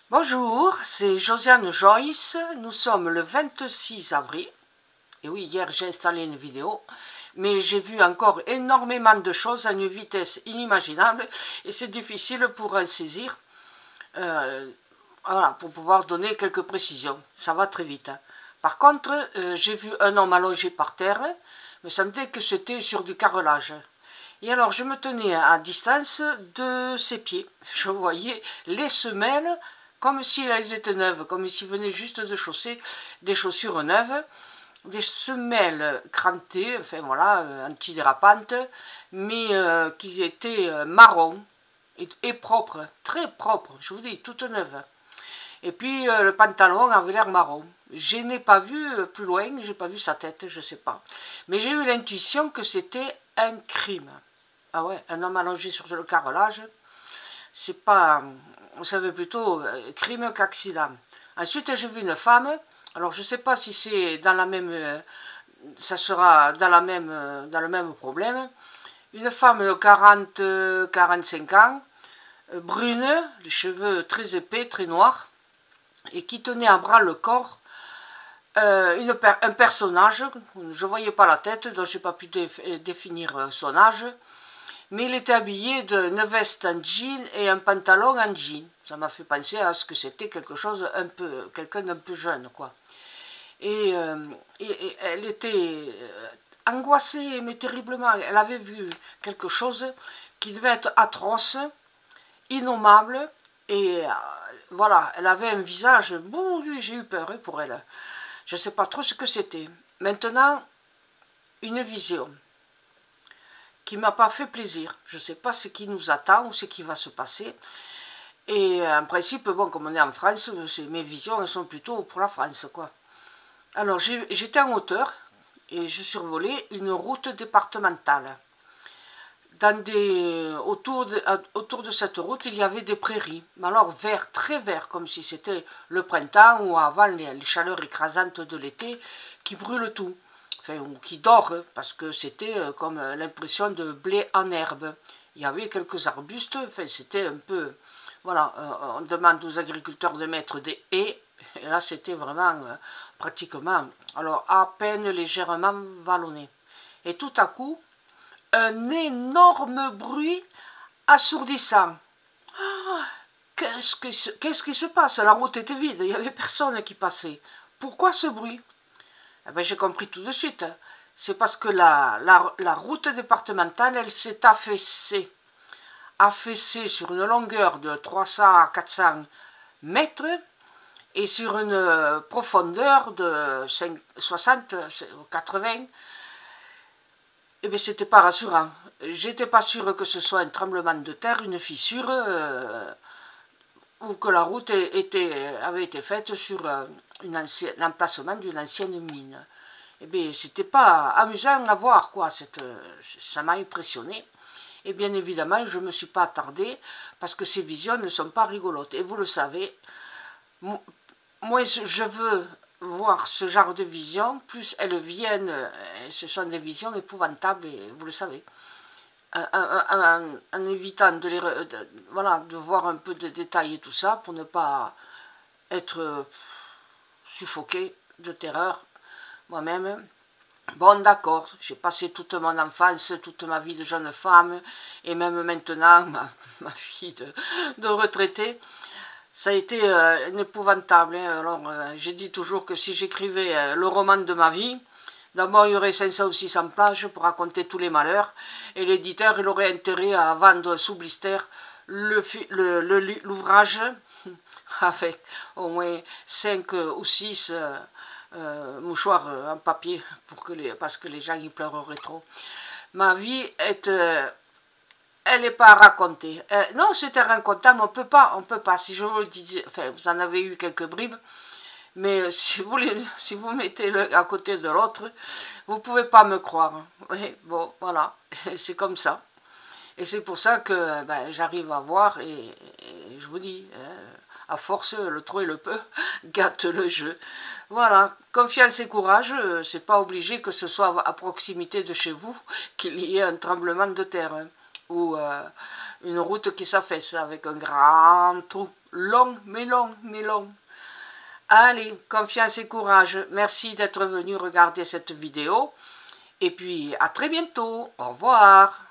Bonjour, c'est Josiane Joyce, nous sommes le 26 avril, et oui, hier j'ai installé une vidéo, mais j'ai vu encore énormément de choses à une vitesse inimaginable, et c'est difficile pour en saisir, voilà, pour pouvoir donner quelques précisions, ça va très vite. Par contre, j'ai vu un homme allongé par terre, me semblait que c'était sur du carrelage. Et alors je me tenais à distance de ses pieds, je voyais les semelles comme si elles étaient neuves, comme s'il venait juste de chausser des chaussures neuves, des semelles crantées, enfin voilà, antidérapantes, mais qui étaient marron et propres, très propres, je vous dis, toutes neuves. Et puis le pantalon avait l'air marron. Je n'ai pas vu plus loin, j'ai pas vu sa tête, je sais pas. Mais j'ai eu l'intuition que c'était un crime. Ah ouais, un homme allongé sur le carrelage, c'est pas, on savait plutôt crime qu'accident. Ensuite, j'ai vu une femme, alors je sais pas si c'est dans la même, ça sera dans dans le même problème. Une femme de 40-45 ans, brune, les cheveux très épais, très noirs, et qui tenait à bras le corps un personnage, je ne voyais pas la tête, donc je n'ai pas pu définir son âge, mais il était habillé d'une veste en jean et un pantalon en jean. Ça m'a fait penser à ce que c'était quelque chose un peu, quelqu'un d'un peu jeune, quoi. Et elle était angoissée, mais terriblement. Elle avait vu quelque chose qui devait être atroce, innommable, et voilà, elle avait un visage, bon, j'ai eu peur pour elle. Je ne sais pas trop ce que c'était. Maintenant, une vision qui m'a pas fait plaisir. Je ne sais pas ce qui nous attend ou ce qui va se passer. Et en principe, bon, comme on est en France, mes visions elles sont plutôt pour la France, quoi. Alors, j'étais en hauteur et je survolais une route départementale. Autour de cette route, il y avait des prairies, mais alors vert, très vert, comme si c'était le printemps ou avant les chaleurs écrasantes de l'été qui brûlent tout. Enfin, ou qui dort, parce que c'était comme l'impression de blé en herbe. Il y avait quelques arbustes, enfin, c'était un peu... Voilà, on demande aux agriculteurs de mettre des haies, et là c'était vraiment pratiquement, alors à peine légèrement vallonné. Et tout à coup, un énorme bruit assourdissant. Qu'est-ce qui se passe? La route était vide, il n'y avait personne qui passait. Pourquoi ce bruit? Eh ben, j'ai compris tout de suite. C'est parce que la route départementale, elle s'est affaissée. Affaissée sur une longueur de 300 à 400 mètres et sur une profondeur de 60, 80. Eh bien, c'était pas rassurant. J'étais pas sûre que ce soit un tremblement de terre, une fissure, ou que la route avait été faite sur l'emplacement d'une ancienne mine. Eh bien, c'était pas amusant à voir, quoi. Ça m'a impressionné. Et bien évidemment, je ne me suis pas attardée, parce que ces visions ne sont pas rigolotes. Et vous le savez, moi, je veux voir ce genre de visions, plus elles viennent, ce sont des visions épouvantables, et vous le savez. En évitant voilà, de voir un peu de détails et tout ça, pour ne pas être suffoqué de terreur moi-même. Bon, d'accord, j'ai passé toute mon enfance, toute ma vie de jeune femme, et même maintenant, ma vie de retraitée, ça a été épouvantable. Hein. Alors, j'ai dit toujours que si j'écrivais le roman de ma vie, d'abord il y aurait 500 ou 600 pages pour raconter tous les malheurs, et l'éditeur il aurait intérêt à vendre sous blister l'ouvrage avec au moins 5 ou 6 mouchoirs en papier parce que les gens y pleureraient trop. Ma vie est... elle n'est pas à raconter. Non, c'était racontable, on peut pas. Si je vous le disais, enfin, vous en avez eu quelques bribes, mais si vous mettez l'un à côté de l'autre, vous pouvez pas me croire. Oui, bon, voilà, c'est comme ça. Et c'est pour ça que ben, j'arrive à voir, et je vous dis, à force, le trop et le peu gâtent le jeu. Voilà, confiance et courage, c'est pas obligé que ce soit à proximité de chez vous qu'il y ait un tremblement de terre. Hein, ou une route qui s'affaisse avec un grand trou, long, mais long, mais long. Allez, confiance et courage. Merci d'être venu regarder cette vidéo. Et puis, à très bientôt. Au revoir.